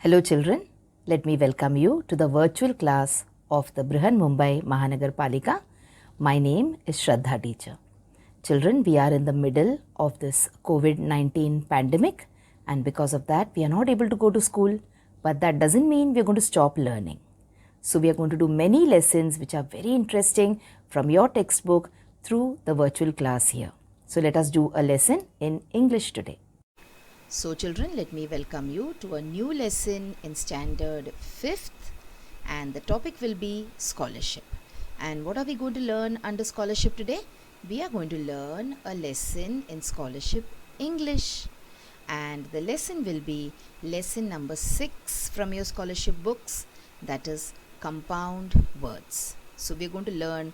Hello children, let me welcome you to the virtual class of the Brihan Mumbai Mahanagar Palika. My name is Shraddha teacher. Children, we are in the middle of this COVID-19 pandemic and because of that we are not able to go to school, but that doesn't mean we are going to stop learning. So we are going to do many lessons which are very interesting from your textbook through the virtual class here. So let us do a lesson in English today. So children, let me welcome you to a new lesson in standard 5th and the topic will be scholarship. And what are we going to learn under scholarship today? We are going to learn a lesson in scholarship English. And the lesson will be lesson number 6 from your scholarship books, that is compound words. So we are going to learn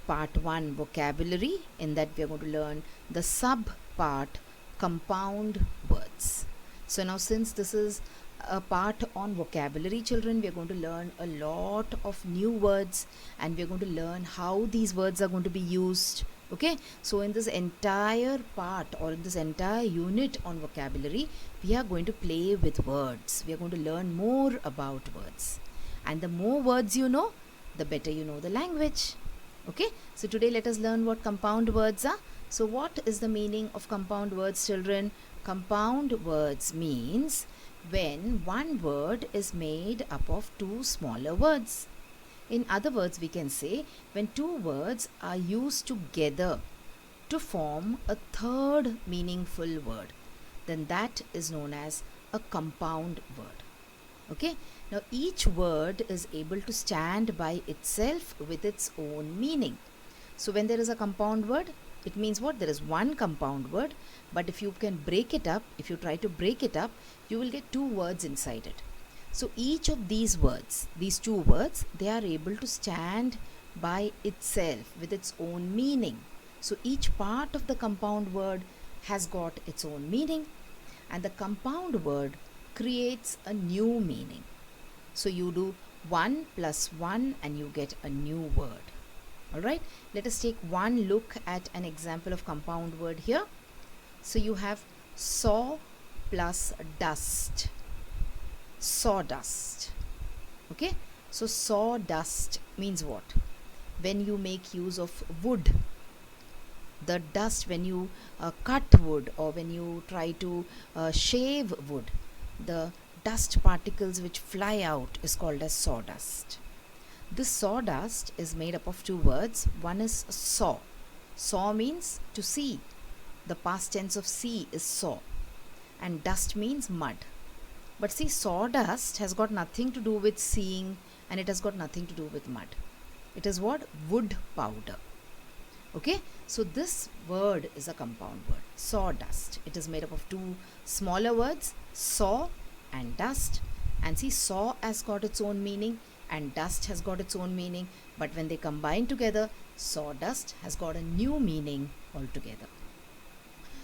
part 1 vocabulary. In that we are going to learn the sub part compound words. So now since this is a part on vocabulary, children, we are going to learn a lot of new words and we are going to learn how these words are going to be used. Okay, so in this entire part or in this entire unit on vocabulary, we are going to play with words. We are going to learn more about words. And the more words you know, the better you know the language. Okay, so today let us learn what compound words are. So what is the meaning of compound words, children? Compound words means when one word is made up of two smaller words. In other words, we can say when two words are used together to form a third meaningful word, then that is known as a compound word. Okay, now each word is able to stand by itself with its own meaning. So when there is a compound word, it means what? There is one compound word, but if you can break it up, if you try to break it up, you will get two words inside it. So each of these words, these two words, they are able to stand by itself with its own meaning. So each part of the compound word has got its own meaning and the compound word creates a new meaning. So you do 1 plus 1 and you get a new word. Alright, let us take one look at an example of compound word here. So you have saw plus dust, sawdust. Okay, so sawdust means what? When you make use of wood, the dust, when you cut wood or when you try to shave wood, the dust particles which fly out is called as sawdust. This sawdust is made up of two words. One is saw. Saw means to see. The past tense of see is saw. And dust means mud. But see, sawdust has got nothing to do with seeing and it has got nothing to do with mud. It is what? Wood powder. Okay, so this word is a compound word, sawdust. It is made up of two smaller words, saw and dust. And see, saw has got its own meaning and dust has got its own meaning, but when they combine together, sawdust has got a new meaning altogether.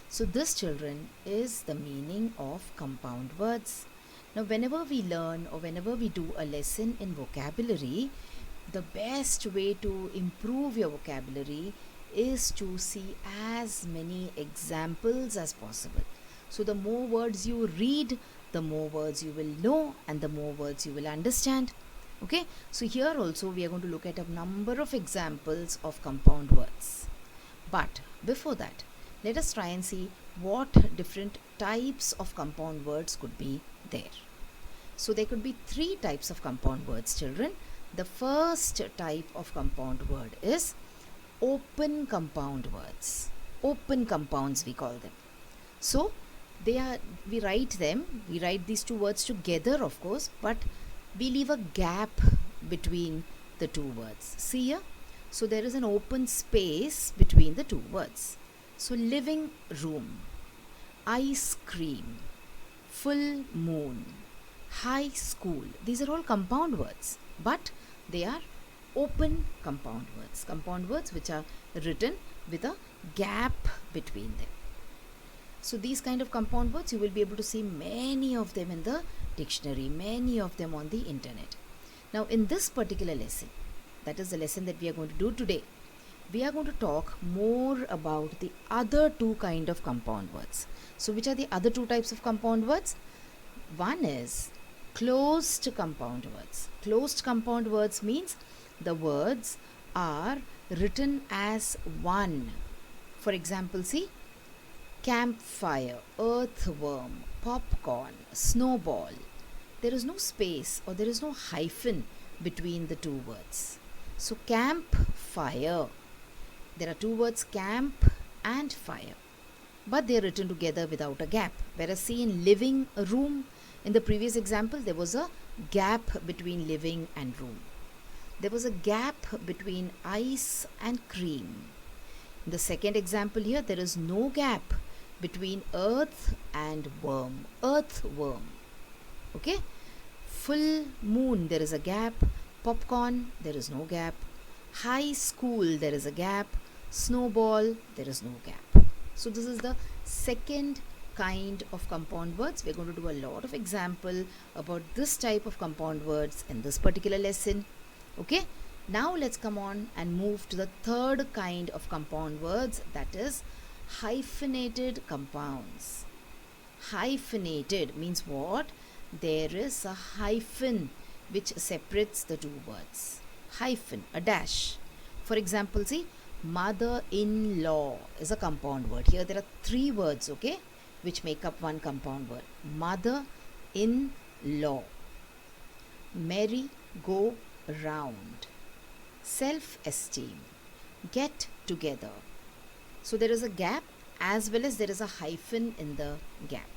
So this, children, is the meaning of compound words. Now whenever we learn or whenever we do a lesson in vocabulary, the best way to improve your vocabulary is to see as many examples as possible. So the more words you read, the more words you will know and the more words you will understand. Okay, so here also we are going to look at a number of examples of compound words. But before that, let us try and see what different types of compound words could be there. So there could be three types of compound words, children. The first type of compound word is open compound words. Open compounds we call them. So we write these two words together, of course, but we leave a gap between the two words. See here? So there is an open space between the two words. So living room, ice cream, full moon, high school. These are all compound words, but they are open compound words. Compound words which are written with a gap between them. So these kind of compound words, you will be able to see many of them in the dictionary, many of them on the internet. Now in this particular lesson, that is the lesson that we are going to do today, we are going to talk more about the other two kind of compound words. So which are the other two types of compound words? One is closed compound words. Closed compound words means the words are written as one. For example, see, campfire, earthworm, popcorn, snowball. There is no space or there is no hyphen between the two words. So campfire, there are two words, camp and fire, but they are written together without a gap. Whereas see, in living room, in the previous example, there was a gap between living and room. There was a gap between ice and cream. In the second example here, there is no gap between earth and worm. Earthworm. Okay? Full moon, there is a gap. Popcorn, there is no gap. High school, there is a gap. Snowball, there is no gap. So this is the second kind of compound words. We're going to do a lot of example about this type of compound words in this particular lesson. Okay, now let's come on and move to the third kind of compound words, that is hyphenated compounds. Hyphenated means what? There is a hyphen which separates the two words. Hyphen, a dash. For example, see, mother-in-law is a compound word. Here there are three words, okay, which make up one compound word. Mother-in-law. Merry-go-round. Self-esteem. Get together. So there is a gap as well as there is a hyphen in the gap.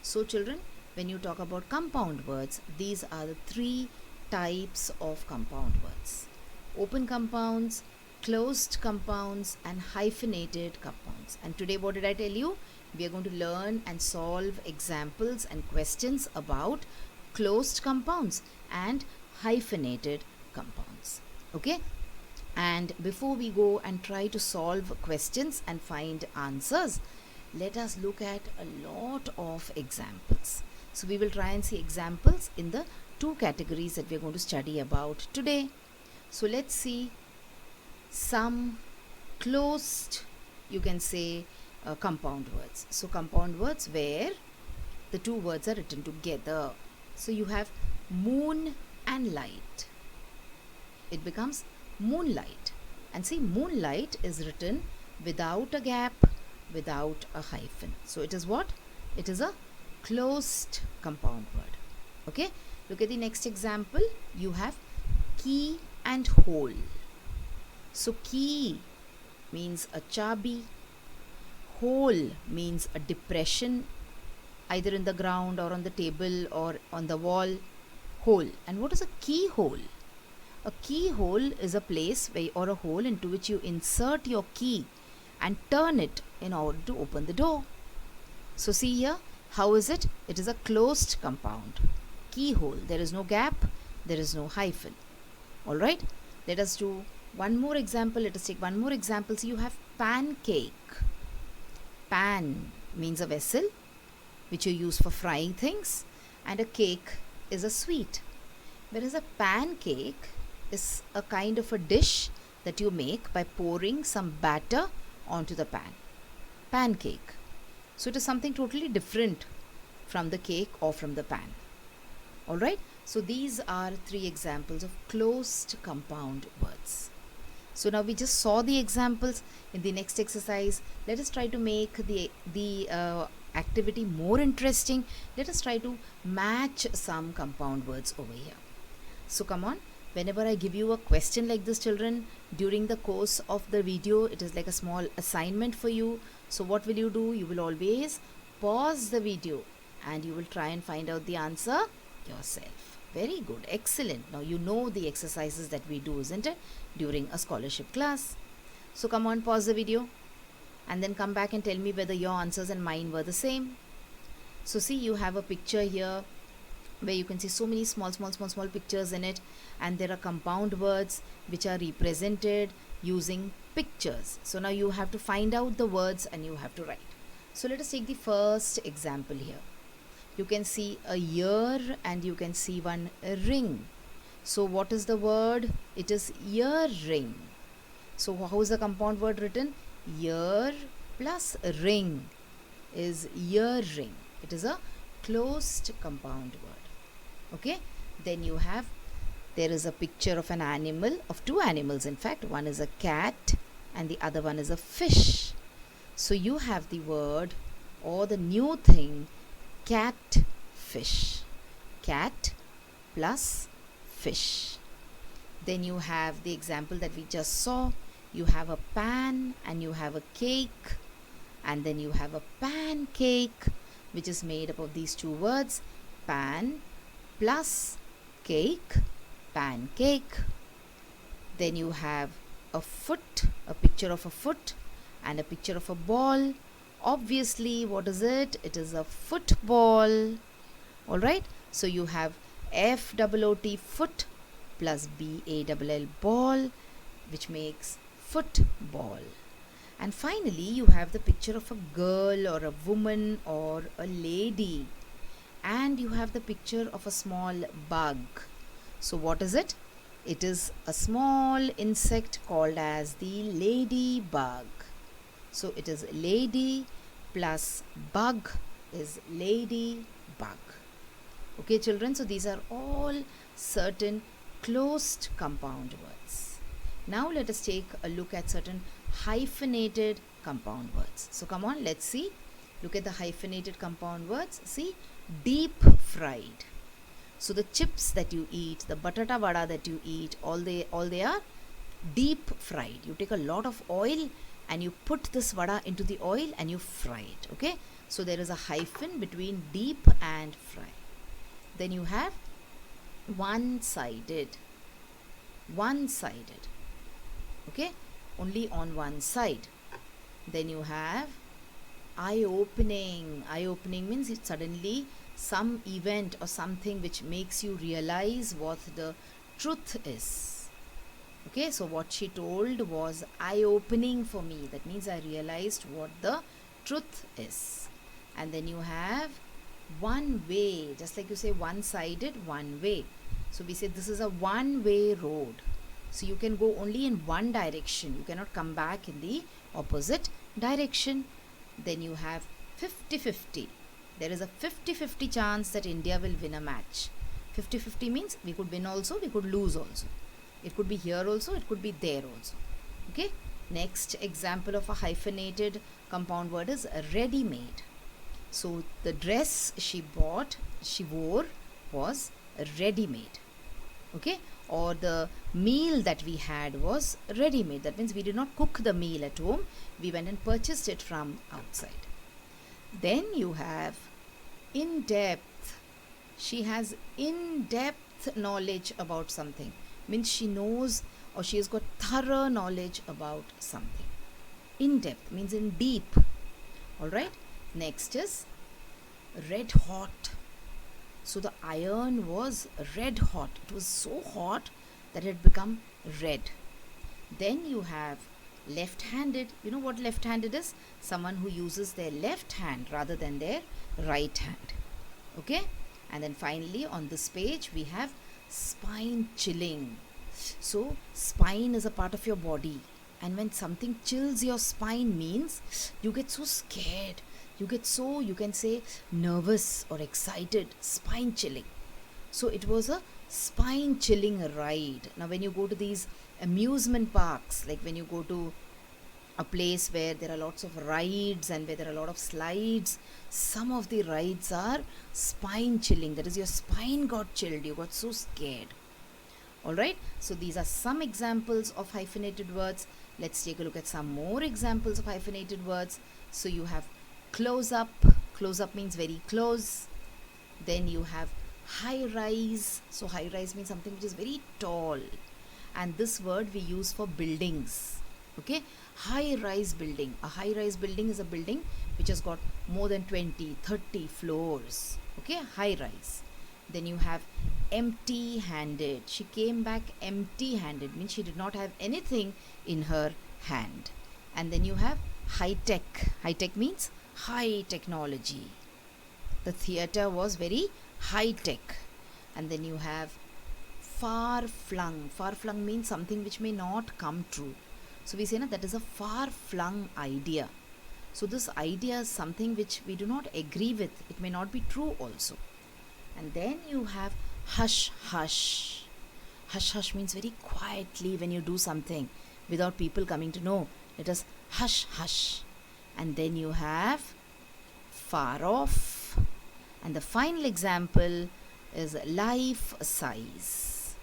So children, when you talk about compound words, these are the three types of compound words. Open compounds, closed compounds and hyphenated compounds. And today what did I tell you? We are going to learn and solve examples and questions about closed compounds and hyphenated compounds. Okay? And before we go and try to solve questions and find answers, let us look at a lot of examples. So we will try and see examples in the two categories that we are going to study about today. So let's see some closed, you can say, compound words. So compound words where the two words are written together. So you have moon and light. It becomes moonlight. And see, moonlight is written without a gap, without a hyphen. So it is what? It is a closed compound word. Okay? Look at the next example. You have key and hole. So key means a chabi. Hole means a depression, either in the ground or on the table or on the wall. Hole. And what is a keyhole? A keyhole is a place where, or a hole into which you insert your key and turn it in order to open the door. So see here, how is it? It is a closed compound. Keyhole. There is no gap, there is no hyphen. Alright, let us do one more example. Let us take one more example. So you have pancake. Pan means a vessel which you use for frying things, and a cake is a sweet. Whereas a pancake is a kind of a dish that you make by pouring some batter onto the pan. Pancake. So it is something totally different from the cake or from the pan. Alright, so these are three examples of closed compound words. So now we just saw the examples. In the next exercise, let us try to make the activity more interesting. Let us try to match some compound words over here. So come on, whenever I give you a question like this, children, during the course of the video, it is like a small assignment for you. So what will you do? You will always pause the video and you will try and find out the answer yourself. Very good, excellent. Now you know the exercises that we do, isn't it, during a scholarship class. So come on, pause the video and then come back and tell me whether your answers and mine were the same. So see, you have a picture here where you can see so many small pictures in it, and there are compound words which are represented using pictures. So now you have to find out the words and you have to write. So let us take the first example here. You can see a ear and you can see one ring. So what is the word? It is earring. So how is the compound word written? Ear plus ring is earring. It is a closed compound word. Okay, then you have, there is a picture of an animal, of two animals in fact. One is a cat and the other one is a fish. So you have the word or the new thing, cat fish. Cat plus fish. Then you have the example that we just saw. You have a pan and you have a cake, and then you have a pancake, which is made up of these two words, pan plus cake, pancake. Then you have a foot, a picture of a foot, and a picture of a ball. Obviously, what is it? It is a football. Alright, so you have FOOT, foot, plus BALL, ball, which makes football. And finally, you have the picture of a girl or a woman or a lady, and you have the picture of a small bug. So what is it? It is a small insect called as the ladybug. So it is lady plus bug is ladybug. Okay children, so these are all certain closed compound words. Now let us take a look at certain hyphenated compound words. So come on, let's see. Look at the hyphenated compound words. See, deep fried. So the chips that you eat, the batata vada that you eat, all they are deep fried. You take a lot of oil and you put this vada into the oil and you fry it. Okay, so there is a hyphen between deep and fry. Then you have one-sided. One-sided. Okay, only on one side. Then you have eye-opening. Eye-opening means it's suddenly some event or something which makes you realize what the truth is. Okay, so what she told was eye-opening for me. That means I realized what the truth is. And then you have one way, just like you say one-sided, one way. So we say this is a one-way road. So you can go only in one direction. You cannot come back in the opposite direction. Then you have 50-50. There is a 50-50 chance that India will win a match. 50-50 means we could win also, we could lose also. It could be here also, it could be there also. Okay. Next example of a hyphenated compound word is ready-made. So the dress she wore was ready-made. Okay. Or the meal that we had was ready-made. That means we did not cook the meal at home. We went and purchased it from outside. Then you have in-depth. She has in-depth knowledge about something. Means she knows or she has got thorough knowledge about something. In-depth means in deep. Alright. Next is red hot. So the iron was red hot. It was so hot that it had become red. Then you have left-handed. You know what left-handed is? Someone who uses their left hand rather than their right hand. Okay. And then finally on this page we have spine chilling. So spine is a part of your body, and when something chills your spine means you get so scared, you get so, you can say, nervous or excited. Spine chilling. So it was a spine chilling ride. Now when you go to these amusement parks, like when you go to a place where there are lots of rides and where there are a lot of slides, some of the rides are spine chilling. That is, your spine got chilled, you got so scared. Alright, so these are some examples of hyphenated words. Let's take a look at some more examples of hyphenated words. So you have close up. Close up means very close. Then you have high rise. So high rise means something which is very tall, and this word we use for buildings. Okay, high rise building. A high rise building is a building which has got more than 20-30 floors. Okay, high rise. Then you have empty handed. She came back empty handed, means she did not have anything in her hand. And then you have high tech. High tech means high technology. The theatre was very high tech. And then you have far flung. Far flung means something which may not come true. So we say that is a far flung idea. So this idea is something which we do not agree with. It may not be true also. And then you have hush, hush. Hush, hush means very quietly when you do something without people coming to know. Let us hush, hush. And then you have far off. And the final example is life size.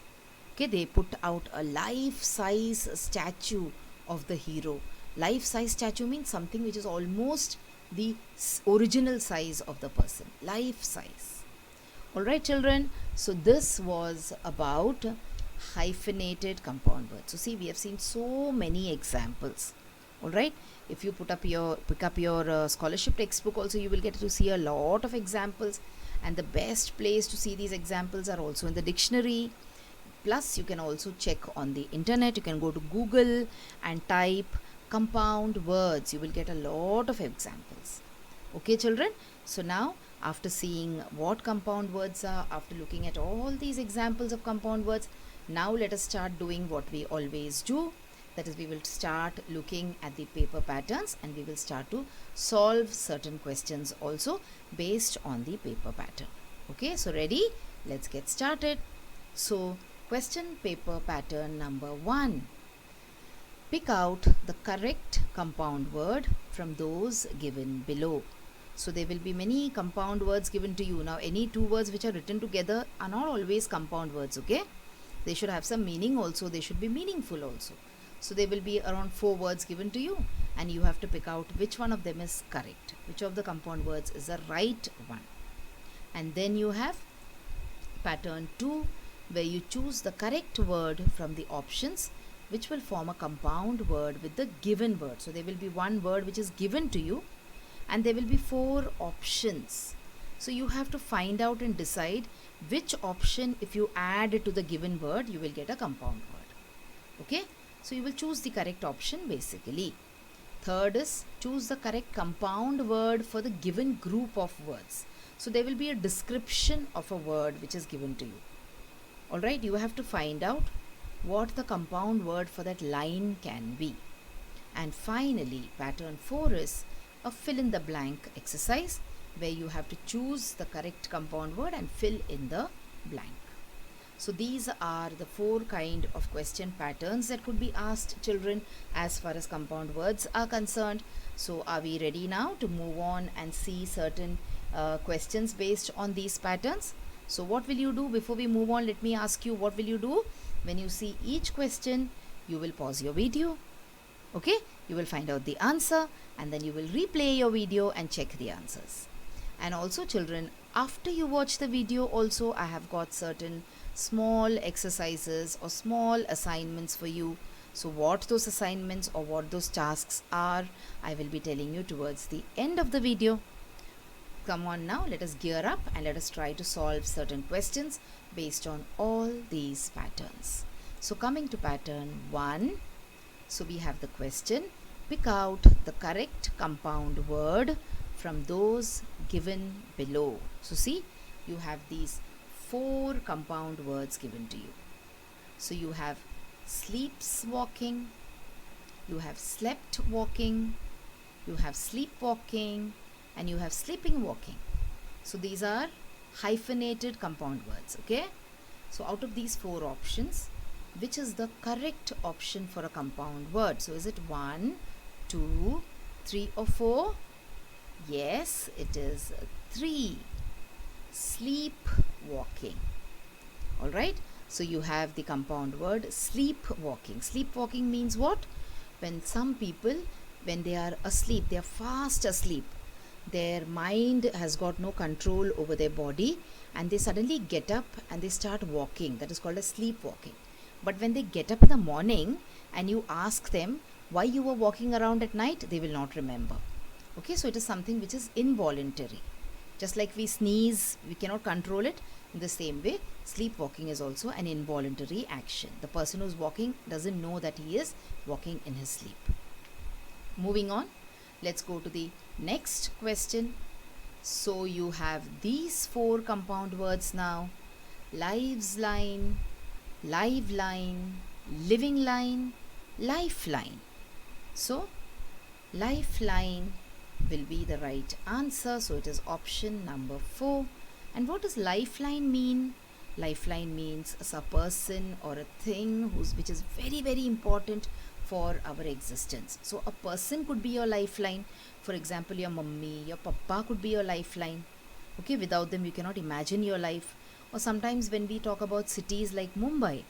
Okay, they put out a life size statue of the hero. Life size statue means something which is almost the original size of the person. Life size. Alright children, so this was about hyphenated compound words. So see, we have seen so many examples. Alright, if you pick up your scholarship textbook also, you will get to see a lot of examples, and the best place to see these examples are also in the dictionary. Plus you can also check on the internet. You can go to Google and type compound words. You will get a lot of examples. Okay children, so now after seeing what compound words are, after looking at all these examples of compound words, now let us start doing what we always do. That is, we will start looking at the paper patterns, and we will start to solve certain questions also based on the paper pattern. Okay, so ready? Let's get started. So question paper pattern number 1. Pick out the correct compound word from those given below. So there will be many compound words given to you. Now any two words which are written together are not always compound words, okay? They should have some meaning also. They should be meaningful also. So there will be around 4 words given to you, and you have to pick out which one of them is correct. Which of the compound words is the right one. And then you have pattern 2, where you choose the correct word from the options which will form a compound word with the given word. So there will be one word which is given to you, and there will be 4 options. So you have to find out and decide which option, if you add to the given word, you will get a compound word. Okay, so you will choose the correct option basically. Third is choose the correct compound word for the given group of words. So there will be a description of a word which is given to you. Alright, you have to find out what the compound word for that line can be. And finally, pattern 4 is a fill in the blank exercise, where you have to choose the correct compound word and fill in the blank. So these are the 4 kind of question patterns that could be asked children as far as compound words are concerned. So are we ready now to move on and see certain questions based on these patterns? So what will you do before we move on? Let me ask you, what will you do? When you see each question, you will pause your video. Okay, you will find out the answer, and then you will replay your video and check the answers. And also children, after you watch the video also, I have got certain small exercises or small assignments for you. So what those assignments or what those tasks are, I will be telling you towards the end of the video. Come on now, let us gear up and let us try to solve certain questions based on all these patterns. So coming to pattern 1, so we have the question, pick out the correct compound word from those given below. So see, you have these 4 compound words given to you. So you have sleepwalking, you have slept walking, you have sleepwalking, and you have sleeping walking. So these are hyphenated compound words, okay? So out of these 4 options, which is the correct option for a compound word? So is it 1, 2, 3 or 4? Yes, it is 3. Sleepwalking. Alright, so you have the compound word sleepwalking. Sleepwalking means what? When some people, when they are asleep, they are fast asleep, their mind has got no control over their body, and they suddenly get up and they start walking. That is called as sleepwalking. But when they get up in the morning and you ask them why you were walking around at night, they will not remember. Okay, so it is something which is involuntary. Just like we sneeze, we cannot control it. In the same way, sleepwalking is also an involuntary action. The person who is walking doesn't know that he is walking in his sleep. Moving on, let's go to the next question. So you have these 4 compound words now: lives line, live line, living line, lifeline. So lifeline will be the right answer. So it is option number 4. And what does lifeline mean? Lifeline means a person or a thing which is very, very important for our existence. So a person could be your lifeline. For example, your mummy, your papa could be your lifeline. Okay, without them you cannot imagine your life. Or sometimes when we talk about cities like Mumbai,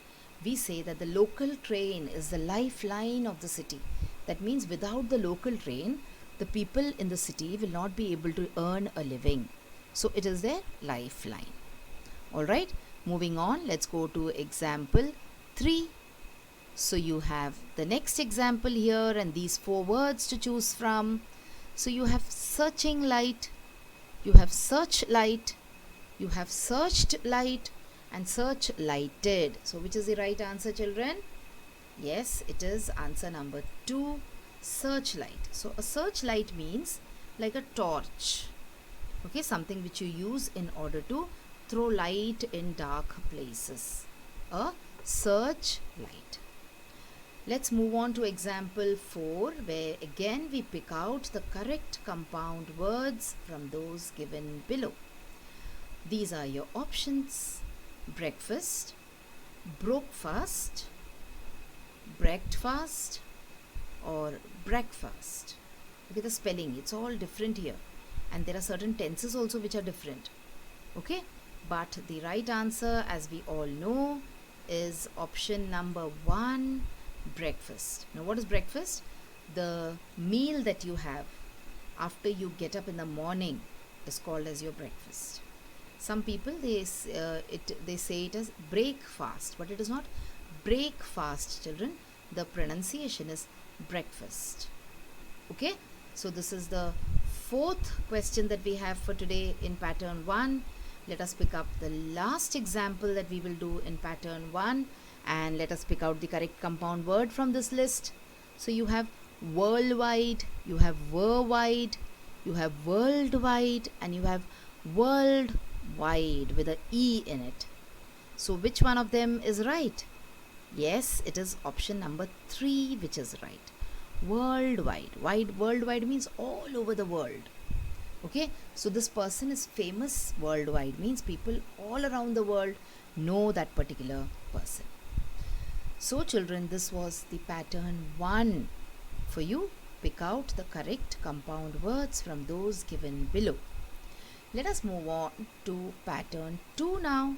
we say that the local train is the lifeline of the city. That means without the local train, the people in the city will not be able to earn a living. So it is their lifeline. Alright, moving on, let's go to example 3. So you have the next example here and these 4 words to choose from. So you have searching light, you have search light, you have searched light, and search lighted. So which is the right answer, children? Yes, it is answer number 2, searchlight. So a searchlight means like a torch. Okay, something which you use in order to throw light in dark places. A searchlight. Let's move on to example 4, where again we pick out the correct compound words from those given below. These are your options: breakfast, brokefast, breakfast, or breakfast. Okay, the spelling, it's all different here, and there are certain tenses also which are different. Okay, but the right answer, as we all know, is option number 1, breakfast. Now what is breakfast? The meal that you have after you get up in the morning is called as your breakfast. Some people they say it as breakfast, but it is not breakfast, children. The pronunciation is breakfast. Okay, so this is the 4th question that we have for today in pattern 1. Let us pick up the last example that we will do in pattern 1, and let us pick out the correct compound word from this list. So you have worldwide, you have worldwide, you have worldwide, and you have worldwide with a E in it. So which one of them is right? Yes, it is option number 3 which is right. Worldwide. Worldwide means all over the world. Okay, so this person is famous worldwide, means people all around the world know that particular person. So children, this was the pattern 1 for you. Pick out the correct compound words from those given below. Let us move on to pattern 2 now.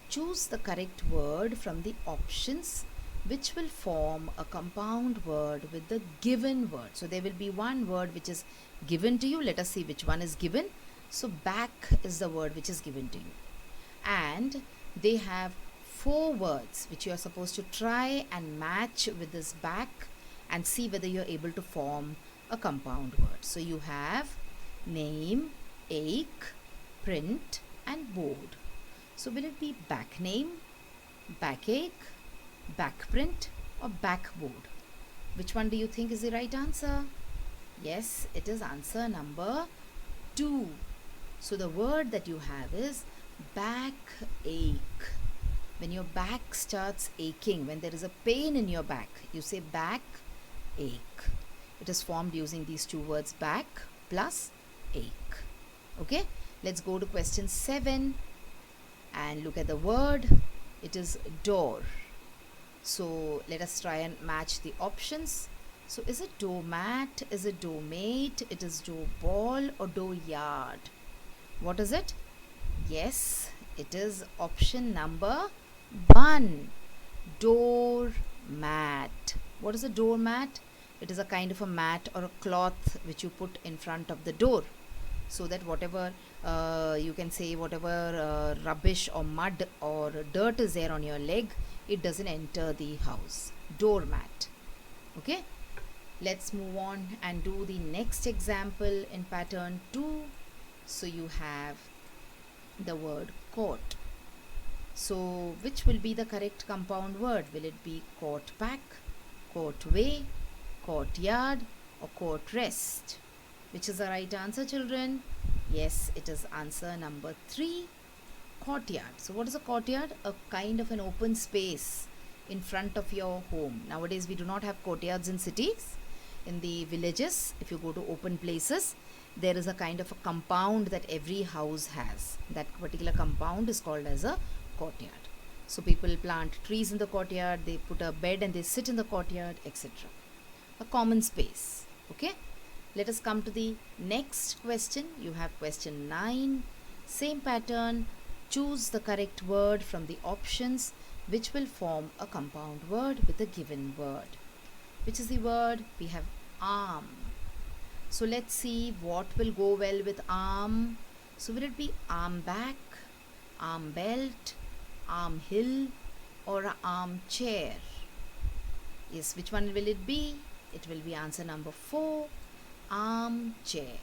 Choose the correct word from the options which will form a compound word with the given word. So there will be one word which is given to you. Let us see which one is given. So back is the word which is given to you. And they have 4 words which you are supposed to try and match with this back and see whether you are able to form a compound word. So you have name, ache, print, and board. So will it be back name, backache, backprint, or backboard? Which one do you think is the right answer? Yes, it is answer number 2. So the word that you have is backache. When your back starts aching, when there is a pain in your back, you say backache. It is formed using these 2 words, back plus ache. Okay, let's go to question 7 and look at the word. It is door. So let us try and match the options. So is it doormat, is it doormate, it is doorball, or dooryard? What is it? Yes, it is option number 1, doormat. What is a doormat? It is a kind of a mat or a cloth which you put in front of the door, so that whatever you can say whatever rubbish or mud or dirt is there on your leg, it doesn't enter the house. Doormat. Okay, let's move on and do the next example in pattern 2. So you have the word court. So which will be the correct compound word? Will it be court back, courtway, courtyard, or court rest? Which is the right answer, children? Yes, it is answer number 3, courtyard. So what is a courtyard? A kind of an open space in front of your home. Nowadays we do not have courtyards in cities. in the villages, if you go to open places, there is a kind of a compound that every house has. That particular compound is called as a courtyard. So people plant trees in the courtyard, they put a bed and they sit in the courtyard, etc. A common space. Okay. Let us come to the next question. You have question 9. Same pattern. Choose the correct word from the options which will form a compound word with a given word. Which is the word? We have arm. So let's see what will go well with arm. So will it be arm back, arm belt, arm hill, or a armchair? Yes, which one will it be? It will be answer number 4, armchair.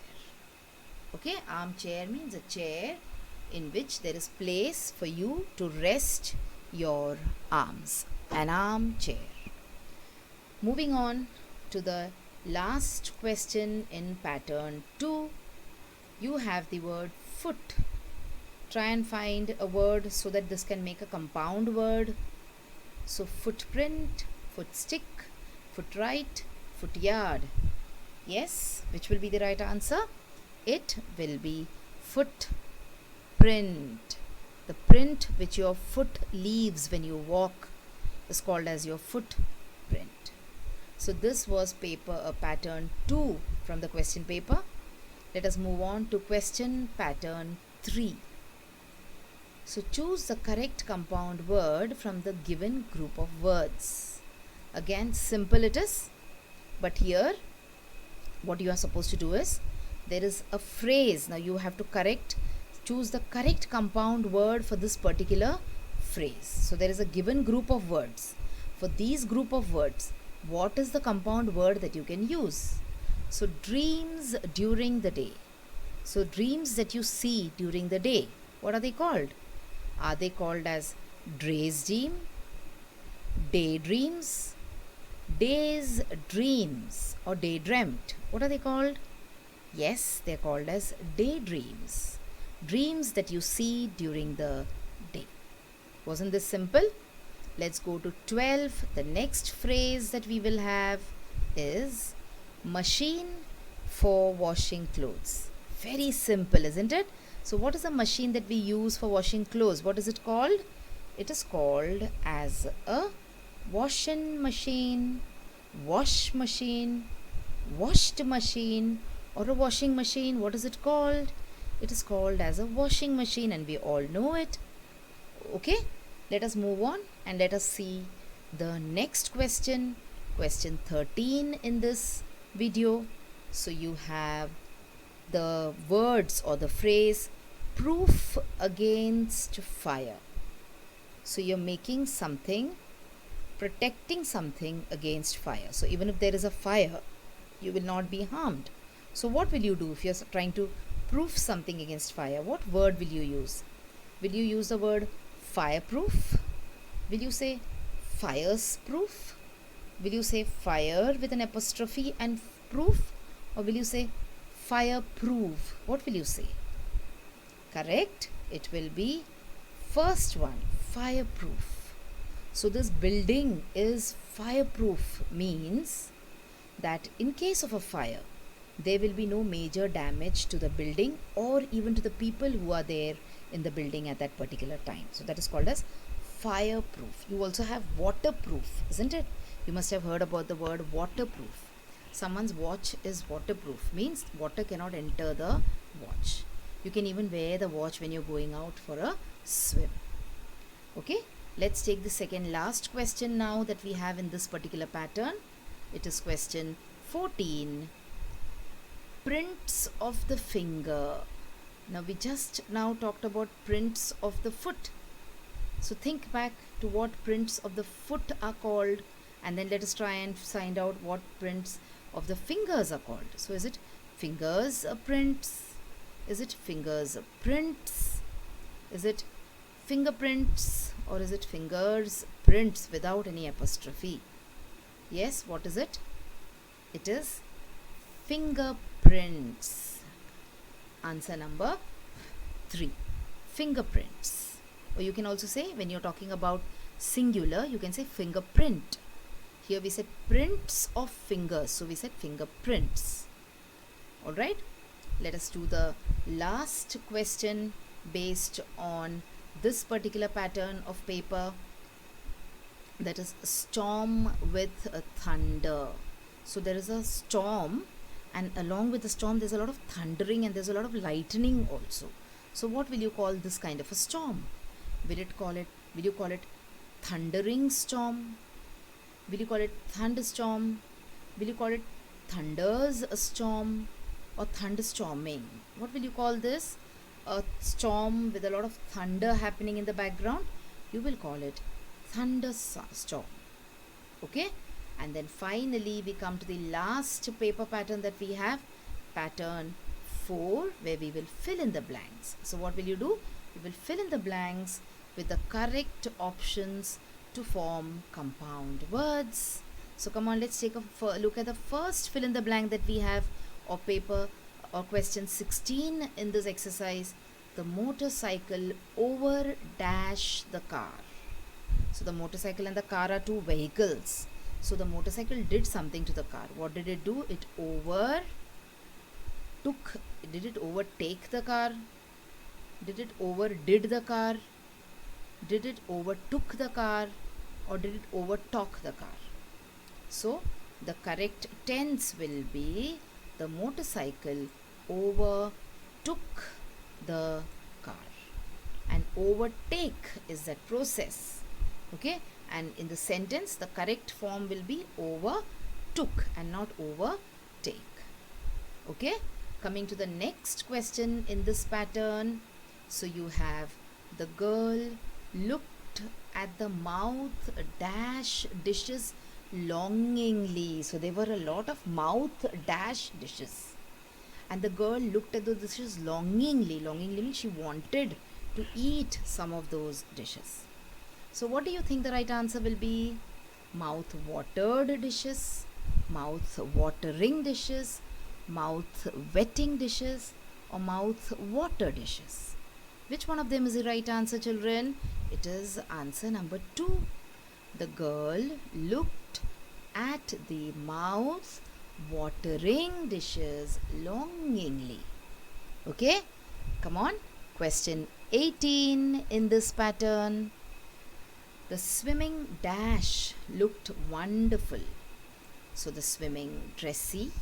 Okay, armchair means a chair in which there is place for you to rest your arms. An armchair. Moving on to the last question in pattern 2. You have the word foot. Try and find a word so that this can make a compound word. So footprint, footstick, footright, footyard. Yes, which will be the right answer? It will be footprint. The print which your foot leaves when you walk is called as your footprint. So this was pattern 2 from the question paper. Let us move on to question pattern 3. So choose the correct compound word from the given group of words. Again, simple it is, but here what you are supposed to do is, there is a phrase. Now you have to choose the correct compound word for this particular phrase. So there is a given group of words. For these group of words, what is the compound word that you can use? So dreams during the day. So dreams that you see during the day, what are they called? Are they called as dream, daydreams, days dreams, or daydreamt? What are they called? Yes, they are called as daydreams. Dreams that you see during the day. Wasn't this simple? Let's go to 12. The next phrase that we will have is machine for washing clothes. Very simple, isn't it? So what is a machine that we use for washing clothes? What is it called? It is called as a washing machine, wash machine, washed machine, or a washing machine. What is it called? It is called as a washing machine, and we all know it. Okay, let us move on and let us see the next question, question 13 in this video. So you have the words or the phrase proof against fire. So you're making something, protecting something against fire. So even if there is a fire, you will not be harmed. So what will you do if you're trying to proof something against fire? What word will you use? Will you use the word fireproof? Will you say fireproof? Will you say fire with an apostrophe and proof? Or will you say fireproof? What will you say? Correct? It will be first one, fireproof. So this building is fireproof, means that in case of a fire, there will be no major damage to the building or even to the people who are there in the building at that particular time. So that is called as fireproof. You also have waterproof, isn't it? You must have heard about the word waterproof. Someone's watch is waterproof, means water cannot enter the watch. You can even wear the watch when you're going out for a swim. Okay, let's take the second last question now that we have in this particular pattern. It is question 14. Prints of the finger. Now we just now talked about prints of the foot. So think back to what prints of the foot are called, and then let us try and find out what prints of the fingers are called. So is it fingers prints? Is it fingers prints? Is it fingerprints? Or is it fingers prints without any apostrophe? Yes, what is it? It is fingerprints. Answer number 3. Fingerprints. Or you can also say, when you're talking about singular, you can say fingerprint. Here we said prints of fingers, so we said fingerprints. Alright, let us do the last question based on this particular pattern of paper, that is storm with a thunder. So there is a storm, and along with the storm there's a lot of thundering and there's a lot of lightning also. So what will you call this kind of a storm? Will you call it thundering storm? Will you call it thunderstorm? Will you call it thunders a storm, or thunderstorming? What will you call this? A storm with a lot of thunder happening in the background? You will call it thunderstorm. Okay? And then finally we come to the last paper pattern that we have, pattern 4, where we will fill in the blanks. So what will you do? You will fill in the blanks with the correct options to form compound words. So come on, let's take a look at the first fill in the blank that we have, or paper or question 16 in this exercise. The motorcycle over dash the car. So the motorcycle and the car are two vehicles. So the motorcycle did something to the car. What did it do? It overtook. Did it overtake the car? Did it overdid the car? Did it overtook the car? Or did it overtalk the car? So the correct tense will be the motorcycle overtook the car. And overtake is that process. Okay? And in the sentence, the correct form will be overtook and not overtake. Okay? Coming to the next question in this pattern. So you have the girl looked at the mouth dash dishes longingly. So there were a lot of mouth dash dishes. And the girl looked at those dishes longingly. Longingly means she wanted to eat some of those dishes. So what do you think the right answer will be? Mouth watered dishes, mouth watering dishes, mouth wetting dishes, or mouth water dishes? Which one of them is the right answer, children? It is answer number 2. The girl looked at the mouth watering dishes longingly. Okay? Come on. Question 18 in this pattern. The swimming dash looked wonderful. So the swimming dressy,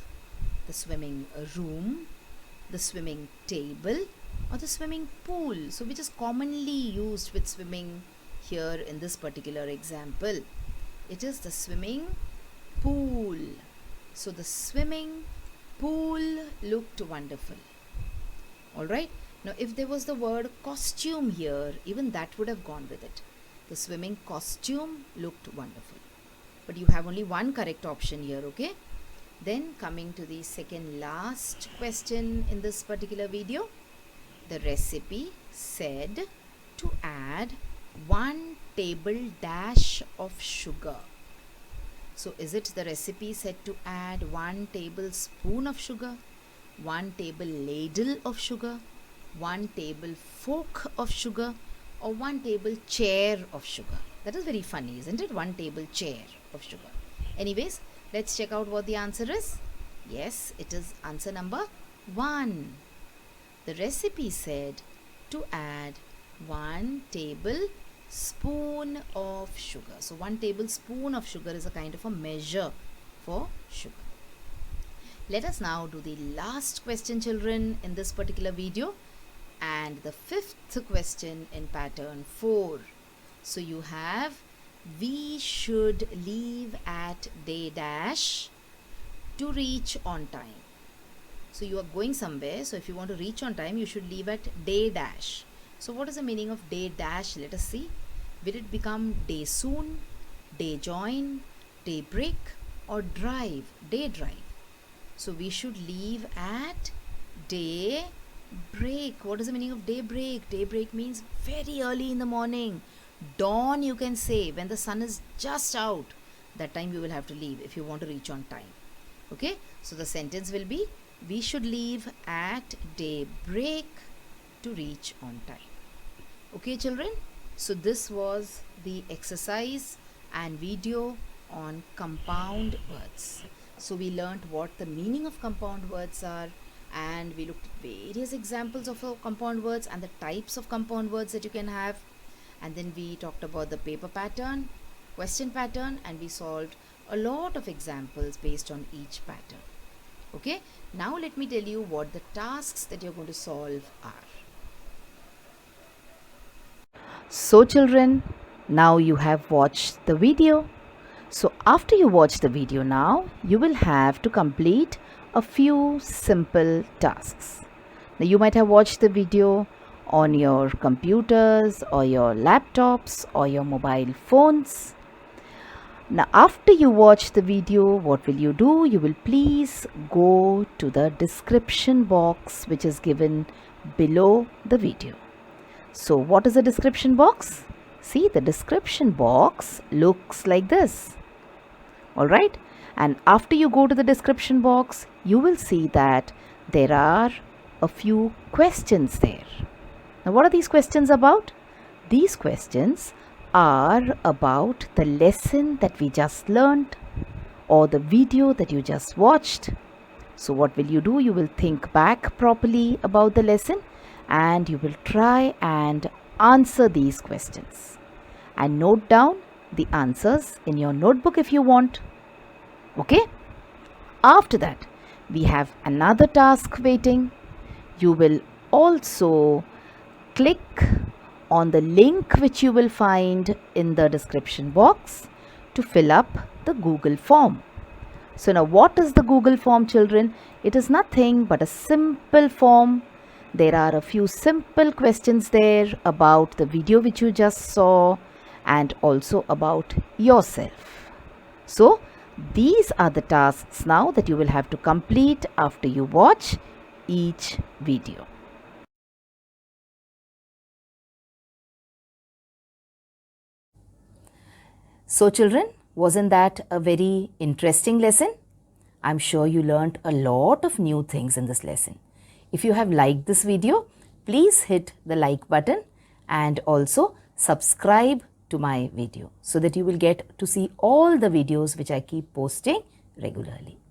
the swimming room, the swimming table, or the swimming pool. So which is commonly used with swimming here in this particular example? It is the swimming pool. So the swimming pool looked wonderful. Alright. Now if there was the word costume here, even that would have gone with it. The swimming costume looked wonderful. But you have only one correct option here, okay? Then coming to the second last question in this particular video. The recipe said to add 1 table dash of sugar. So is it the recipe said to add 1 tablespoon of sugar, 1 table ladle of sugar, 1 table fork of sugar, or 1 table chair of sugar? That is very funny, isn't it? 1 table chair of sugar. Anyways, let's check out what the answer is. Yes, it is answer number 1. The recipe said to add 1 tablespoon of sugar. So 1 tablespoon of sugar is a kind of a measure for sugar. Let us now do the last question, children, in this particular video, and the 5th question in pattern 4. So you have, we should leave at day dash to reach on time. So you are going somewhere, so if you want to reach on time, you should leave at day dash. So what is the meaning of day dash? Let us see. Will it become day soon, day join, day break, or drive, day drive? So we should leave at day break. What is the meaning of day break? Day break means very early in the morning. Dawn, you can say, when the sun is just out. That time you will have to leave if you want to reach on time. Okay, so the sentence will be, we should leave at daybreak to reach on time. Okay, children, so this was the exercise and video on compound words. So we learned what the meaning of compound words are, and we looked at various examples of compound words and the types of compound words that you can have. And then we talked about the paper pattern, question pattern, and we solved a lot of examples based on each pattern. Okay, now let me tell you what the tasks that you're going to solve are. So children, now you have watched the video. So after you watch the video now, you will have to complete a few simple tasks. Now you might have watched the video on your computers or your laptops or your mobile phones. Now after you watch the video, what will you do? You will please go to the description box which is given below the video. So what is the description box? See, the description box looks like this. Alright, and after you go to the description box, you will see that there are a few questions there. Now what are these questions about? These questions are about the lesson that we just learned or the video that you just watched. So what will you do? You will think back properly about the lesson and you will try and answer these questions and note down the answers in your notebook if you want. Okay? After that, we have another task waiting. You will also click on the link which you will find in the description box to fill up the Google form. So now what is the Google form, children? It is nothing but a simple form. There are a few simple questions there about the video which you just saw and also about yourself. So these are the tasks now that you will have to complete after you watch each video. So children, wasn't that a very interesting lesson? I'm sure you learned a lot of new things in this lesson. If you have liked this video, please hit the like button and also subscribe to my video so that you will get to see all the videos which I keep posting regularly.